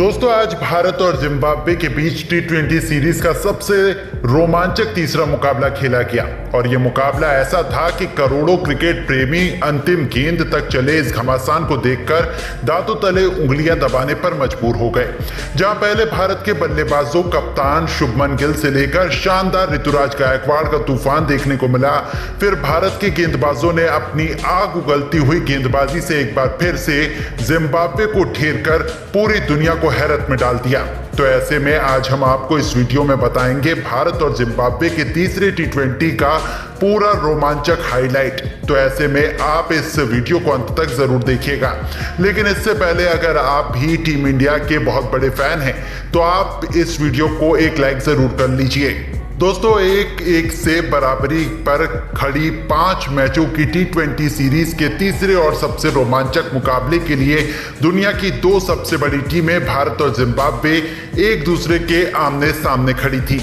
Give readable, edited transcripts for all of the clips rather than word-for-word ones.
दोस्तों आज भारत और जिम्बाब्वे के बीच टी20 सीरीज का सबसे रोमांचक तीसरा मुकाबला खेला गया और यह मुकाबला ऐसा था कि करोड़ों क्रिकेट प्रेमी अंतिम गेंद तक चले इस घमासान को देखकर दांतों तले उंगलियां दबाने पर मजबूर हो गए। जहां पहले भारत के बल्लेबाजों कप्तान शुभमन गिल से लेकर शानदार ऋतुराज गायकवाड़ का तूफान देखने को मिला, फिर भारत के गेंदबाजों ने अपनी आग उगलती हुई गेंदबाजी से एक बार फिर से जिम्बाब्वे को घेर कर पूरी दुनिया को हैरत में डाल दिया। तो ऐसे में आज हम आपको इस वीडियो में बताएंगे भारत और जिम्बाब्वे के तीसरे टी20 का पूरा रोमांचक हाईलाइट। तो ऐसे में आप इस वीडियो को अंत तक जरूर देखिएगा। लेकिन इससे पहले अगर आप भी टीम इंडिया के बहुत बड़े फैन हैं तो आप इस वीडियो को एक लाइक जरूर कर लीजिए। दोस्तों एक से बराबरी पर खड़ी 5 मैचों की टी20 सीरीज के तीसरे और सबसे रोमांचक मुकाबले के लिए दुनिया की 2 सबसे बड़ी टीमें भारत और जिम्बाब्वे एक दूसरे के आमने सामने खड़ी थी।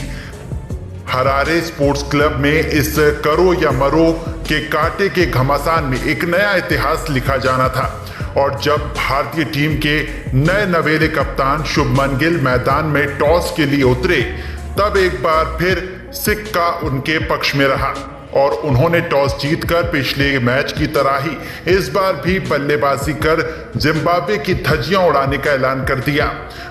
हरारे स्पोर्ट्स क्लब में इस करो या मरो के कांटे के घमासान में एक नया इतिहास लिखा जाना था और जब भारतीय टीम के नए नवेले कप्तान शुभमन गिल मैदान में टॉस के लिए उतरे तब एक बार फिर सिक्का उनके पक्ष में रहा और उन्होंने टॉस जीतकर पिछले मैच की तरह ही इस बार भी बल्लेबाजी कर जिम्बाब्वे की धज्जियां उड़ाने का ऐलान कर दिया।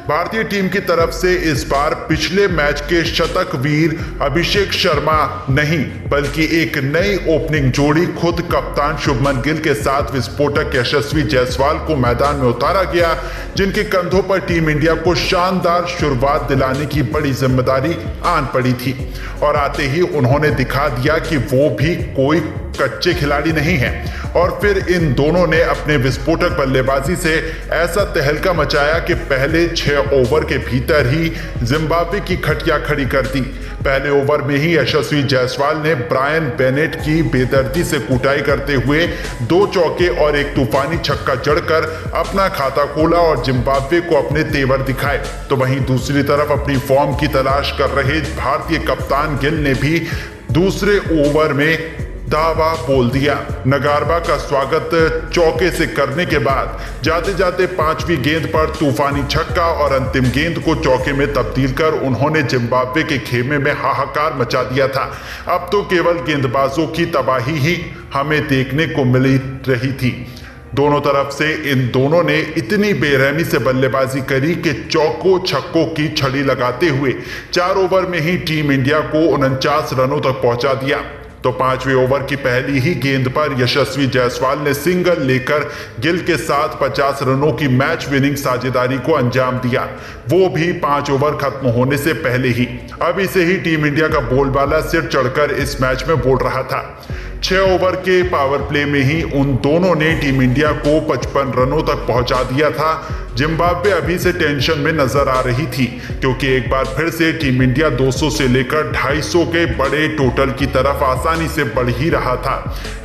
भारतीय टीम की तरफ से इस बार पिछले मैच के शतक वीर अभिषेक शर्मा नहीं बल्कि एक नई ओपनिंग जोड़ी खुद कप्तान शुभमन गिल के साथ विस्फोटक यशस्वी जायसवाल को मैदान में उतारा गया, जिनके कंधों पर टीम इंडिया को शानदार शुरुआत दिलाने की बड़ी जिम्मेदारी आन पड़ी थी और आते ही उन्होंने दिखा दिया कि वो भी कोई कच्चे खिलाड़ी नहीं है। और फिर इन दोनों ने अपने विस्फोटक बल्लेबाजी से ऐसा तहलका मचाया कि पहले 6 ओवर के भीतर ही जिम्बाब्वे की खटिया खड़ी कर दी। पहले ओवर में ही यशस्वी जायसवाल ने ब्रायन बेनेट की बेदर्दी से कुटाई करते हुए 2 चौके और एक तूफानी छक्का जड़कर अपना खाता खोला और जिम्बाब्वे को अपने तेवर दिखाए। तो वहीं दूसरी तरफ अपनी फॉर्म की तलाश कर रहे भारतीय कप्तान गिल ने भी दूसरे ओवर में दावा बोल दिया। नगारबा का स्वागत चौके से करने के बाद जाते जाते 5वीं गेंद पर तूफानी छक्का और अंतिम गेंद को चौके में तब्दील कर उन्होंने जिम्बाब्वे के खेमे में हाहाकार मचा दिया था। अब तो केवल गेंदबाजों की तबाही ही हमें देखने को मिल रही थी। दोनों तरफ से इन दोनों ने इतनी बेरहमी से बल्लेबाजी करी कि चौकों छक्कों की छड़ी लगाते हुए 4 ओवर में ही टीम इंडिया को 49 रनों तक पहुंचा दिया। तो 5वें ओवर की पहली ही गेंद पर यशस्वी जायसवाल ने सिंगल लेकर गिल के साथ 50 रनों की मैच विनिंग साझेदारी को अंजाम दिया, वो भी 5 ओवर खत्म होने से पहले ही। अभी से ही टीम इंडिया का बोलबाला सिर चढ़कर इस मैच में बोल रहा था। 6 ओवर के पावर प्ले में ही उन दोनों ने टीम इंडिया को 55 रनों तक पहुंचा दिया था। जिम्बाब्वे अभी से टेंशन में नजर आ रही थी क्योंकि एक बार फिर से टीम इंडिया 200 से लेकर 250 के बड़े टोटल की तरफ आसानी से बढ़ ही रहा था।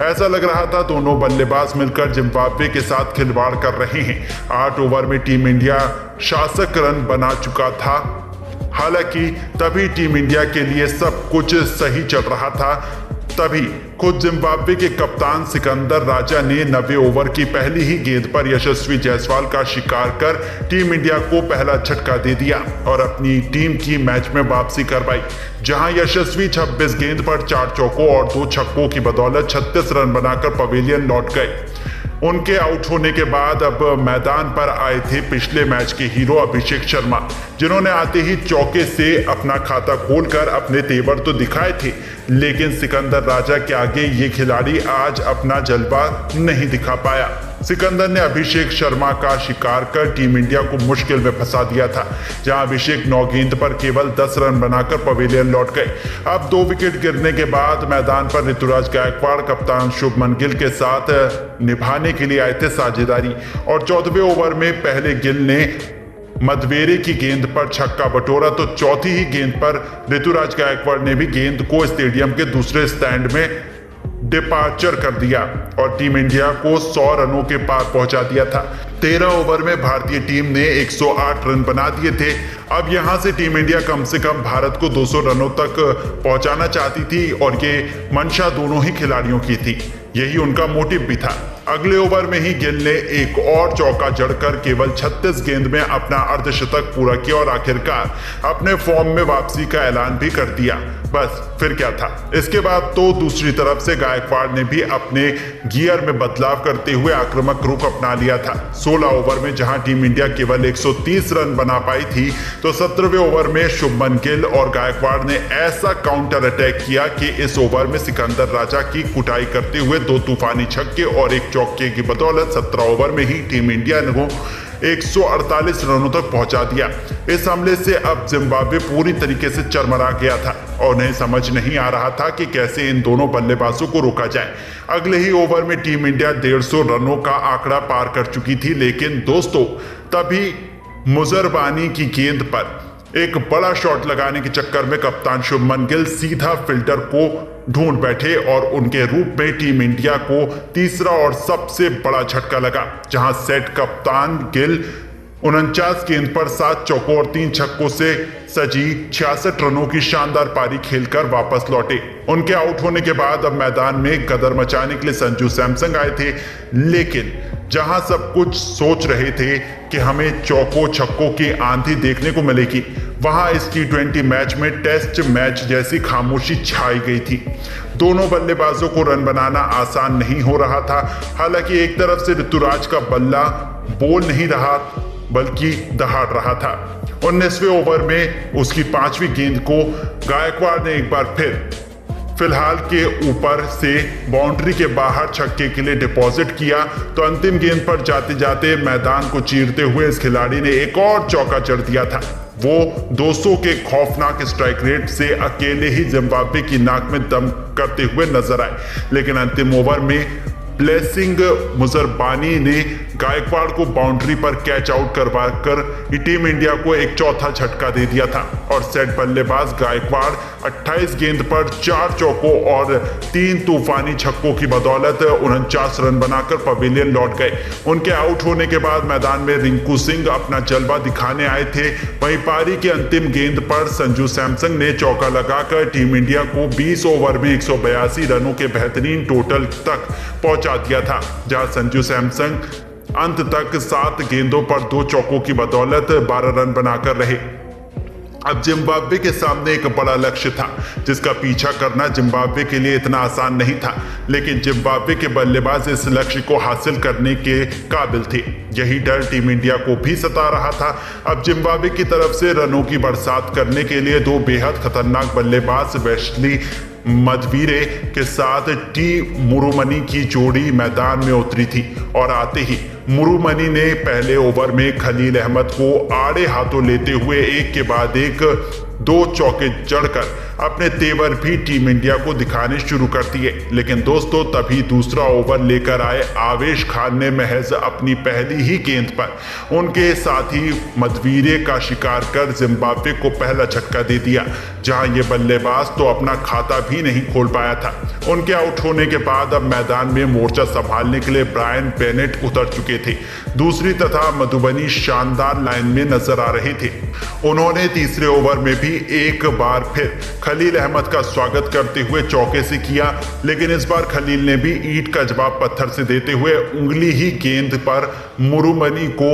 ऐसा लग रहा था दोनों बल्लेबाज मिलकर जिम्बाब्वे के साथ खिलवाड़ कर रहे हैं। 8 ओवर में टीम इंडिया शासक रन बना चुका था। हालांकि तभी टीम इंडिया के लिए सब कुछ सही चल रहा था, तभी खुद जिम्बाब्वे के कप्तान सिकंदर राजा ने 90 ओवर की पहली ही गेंद पर यशस्वी जायसवाल का शिकार कर टीम इंडिया को पहला झटका दे दिया और अपनी टीम की मैच में वापसी करवाई, जहां यशस्वी 26 गेंद पर 4 चौकों और 2 छक्कों की बदौलत 36 रन बनाकर पवेलियन लौट गए। उनके आउट होने के बाद अब मैदान पर आए थे पिछले मैच के हीरो अभिषेक शर्मा, जिन्होंने आते ही चौके से अपना खाता खोलकर अपने तेवर तो दिखाए थे, लेकिन सिकंदर राजा के आगे ये खिलाड़ी आज अपना जलवा नहीं दिखा पाया। सिकंदर ने अभिषेक शर्मा का शिकार कर टीम इंडिया को मुश्किल में फंसा दिया था, जहां अभिषेक 9 गेंद पर केवल 10 रन बनाकर पवेलियन लौट गए। अब 2 विकेट गिरने के बाद मैदान पर ऋतुराज गायकवाड़ कप्तान शुभमन गिल के साथ निभाने के लिए आए थे साझेदारी और 14वें ओवर में पहले गिल ने मधवेरे की गेंद पर छक्का बटोरा तो चौथी ही गेंद पर ऋतुराज गायकवाड़ ने भी गेंद को स्टेडियम के दूसरे स्टैंड में डिपार्चर कर दिया और टीम इंडिया को 100 रनों के पार पहुंचा दिया था। 13 ओवर में भारतीय टीम ने 108 रन बना दिए थे। अब यहां से टीम इंडिया कम से कम भारत को 200 रनों तक पहुंचाना चाहती थी और ये मंशा दोनों ही खिलाड़ियों की थी। यही उनका मोटिव भी था। अगले ओवर में ही गिल ने एक और चौका जड़कर केवल 36 गेंद में अपना अर्धशतक पूरा किया और आखिरकार अपने फॉर्म में वापसी का ऐलान भी कर दिया। बस फिर क्या था। इसके बाद तो दूसरी तरफ से गायकवाड़ ने भी अपने गियर में बदलाव करते हुए आक्रामक रुख अपना लिया था। 16 ओवर में जहां टीम इंडिया केवल 130 रन बना पाई थी, तो 17वें ओवर में शुभमन गिल और गायकवाड़ ने ऐसा काउंटर अटैक किया कि इस ओवर में सिकंदर राजा की कुटाई करते हुए 2 तूफानी छक्के और एक चौके की बदौलत 17 ओवर में ही टीम इंडिया को 148 रनों तक पहुंचा दिया। इस हमले से अब जिम्बाब्वे पूरी तरीके से चरमरा गया था और उन्हें समझ नहीं आ रहा था कि कैसे इन दोनों बल्लेबाजों को रोका जाए। अगले ही ओवर में टीम इंडिया 150 रनों का आंकड़ा पार कर चुकी थी, लेकिन दोस्तों तभी मुजरबानी की गेंद पर एक बड़ा शॉट लगाने के चक्कर में कप्तान शुभमन गिल सीधा फिल्टर को ढूंढ बैठे और उनके रूप में टीम इंडिया को तीसरा और सबसे बड़ा झटका लगा, जहां सेट कप्तान गिल 49 गेंद पर 7 चौकों और 3 छक्कों से सजी 66 रनों की शानदार पारी खेलकर वापस लौटे। उनके आउट होने के बाद अब मैदान में गदर मचाने के लिए संजू सैमसन आए थे, लेकिन जहां सब कुछ सोच रहे थे कि हमें चौकों छक्कों की आंधी देखने को मिलेगी, वहां इस T20 मैच में टेस्ट मैच जैसी खामोशी छाई गई थी। दोनों बल्लेबाजों को रन बनाना आसान नहीं हो रहा था। हालांकि एक तरफ से ऋतुराज का बल्ला बोल नहीं रहा बल्कि दहाड़ रहा था। 19वें ओवर में उसकी 5वीं गेंद को गायकवाड़ ने एक बार फिलहाल के ऊपर से बाउंड्री के बाहर छक्के के लिए डिपॉजिट किया, तो अंतिम गेंद पर जाते जाते मैदान को चीरते हुए इस खिलाड़ी ने एक और चौका जड़ दिया था। वो 200 के खौफनाक स्ट्राइक रेट से अकेले ही जिम्बाब्वे की नाक में दम करते हुए नजर आए, लेकिन अंतिम ओवर में ब्लेसिंग मुजरबानी ने गायकवाड़ को बाउंड्री पर कैच आउट करवाकर टीम इंडिया को एक चौथा झटका दे दिया था और सेट बल्लेबाज गायकवाड़ 28 गेंद पर 4 चौकों और 3 तूफानी छक्कों की बदौलत 49 रन बनाकर पवेलियन लौट गए। उनके आउट होने के बाद मैदान में रिंकू सिंह अपना जलवा दिखाने आए थे। वहीं पारी की अंतिम गेंद पर संजू सैमसन ने चौका लगाकर टीम इंडिया को 20 ओवर में 182 रनों के बेहतरीन टोटल तक पहुंचा दिया था, जहां संजू सैमसन अंत तक 7 गेंदों पर 2 चौकों की बदौलत 12 रन बनाकर रहे। अब जिम्बाब्वे के सामने एक बड़ा लक्ष्य था, जिसका पीछा करना जिम्बाब्वे के लिए इतना आसान नहीं था, लेकिन जिम्बाब्वे के बल्लेबाज इस लक्ष्य को हासिल करने के काबिल थे। यही डर टीम इंडिया को भी सता रहा था। अब जिम्बाब्वे की तरफ से रनों की बरसात करने के लिए 2 बेहद खतरनाक बल्लेबाज वेस्ली मदवीरे के साथ टी मुरुमनी की जोड़ी मैदान में उतरी थी और आते ही मुरुमनी ने पहले ओवर में खलील अहमद को आड़े हाथों लेते हुए एक के बाद एक 2 चौके जड़कर अपने तेवर भी टीम इंडिया को दिखाने शुरू कर दिए। लेकिन दोस्तों तभी दूसरा ओवर लेकर आए आवेश खान ने महज अपनी पहली ही गेंद पर उनके साथी मदवीरे का शिकार कर जिम्बाब्वे को पहला झटका दे दिया, जहां ये बल्लेबाज तो अपना खाता भी नहीं खोल पाया था। उनके आउट होने के बाद अब मैदान में मोर्चा संभालने के लिए ब्रायन बेनेट उतर चुके थे। दूसरी तथा मधुबनी शानदार लाइन में नजर आ रहे थे। उन्होंने तीसरे ओवर में भी एक बार फिर खलील अहमद का स्वागत करते हुए चौके से किया, लेकिन इस बार खलील ने भी ईंट का जवाब पत्थर से देते हुए उंगली ही गेंद पर मुरुमनी को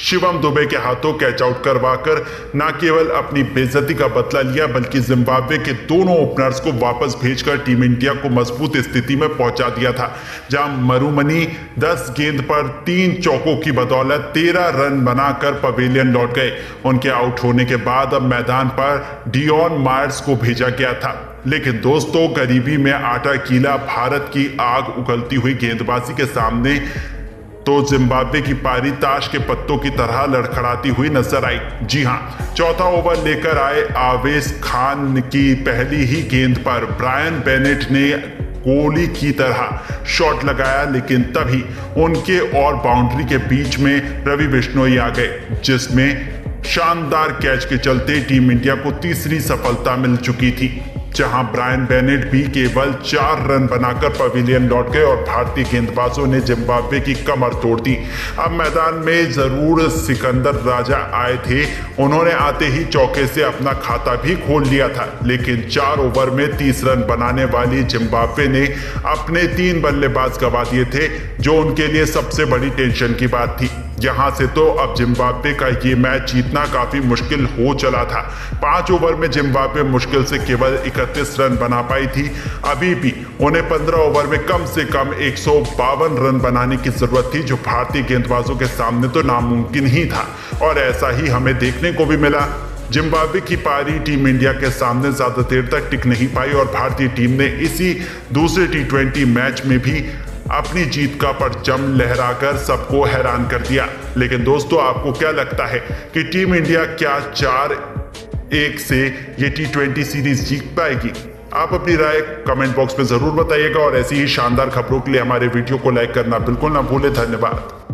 शिवम दुबे के हाथों कैच आउट करवाकर न केवल अपनी बेइज्जती का बदला लिया, बल्कि जिम्बाब्वे के दोनों ओपनर्स को वापस भेजकर टीम इंडिया को मजबूत स्थिति में पहुंचा दिया था, जहां मुरुमनी 10 गेंद पर 3 चौकों की बदौलत 13 रन बनाकर पवेलियन लौट गए। उनके आउट होने के बाद अब मैदान पर डियोन मायर्स को भेजा गया था, लेकिन दोस्तों गरीबी में आटा कीला भारत की आग उगलती हुई गेंदबाजी के सामने तो जिम्बाब्वे की पारी ताश के पत्तों की तरह लड़खड़ाती हुई नजर आई। जी हां, चौथा ओवर लेकर आए आवेश खान की पहली ही गेंद पर ब्रायन बेनेट ने गोली की तरह शॉट लगाया, लेकिन तभी उनके और बाउंड्री के बीच में रवि बिश्नोई आ गए, जिसमें शानदार कैच के चलते टीम इंडिया को तीसरी सफलता मिल चुकी थी। जहां ब्रायन बेनेट भी केवल 4 रन बनाकर पवेलियन लौट गए और भारतीय गेंदबाजों ने जिम्बाब्वे की कमर तोड़ दी। अब मैदान में जरूर सिकंदर राजा आए थे, उन्होंने आते ही चौके से अपना खाता भी खोल लिया था, लेकिन 4 ओवर में 30 रन बनाने वाली जिम्बाब्वे ने अपने 3 बल्लेबाज गंवा दिए थे, जो उनके लिए सबसे बड़ी टेंशन की बात थी। यहां से तो अब जिम्बाब्वे का ये मैच जीतना काफी मुश्किल हो चला था। 5 ओवर में जिम्बाब्वे मुश्किल से केवल 31 रन बना पाई थी। अभी भी उन्हें 15 ओवर में कम से कम 152 रन बनाने की जरूरत थी, जो भारतीय गेंदबाजों के सामने तो नामुमकिन ही था। और ऐसा ही हमें देखने को भी मिला। जिम्बाब्वे की पारी टीम इंडिया के सामने ज्यादा देर तक टिक नहीं पाई और भारतीय टीम ने इसी दूसरे T20 मैच में भी अपनी जीत का परचम लहराकर सबको हैरान कर दिया। लेकिन दोस्तों, आपको क्या लगता है कि टीम इंडिया क्या 4-1 से ये T20 सीरीज जीत पाएगी? आप अपनी राय कमेंट बॉक्स में जरूर बताइएगा और ऐसी ही शानदार खबरों के लिए हमारे वीडियो को लाइक करना बिल्कुल ना भूलें। धन्यवाद।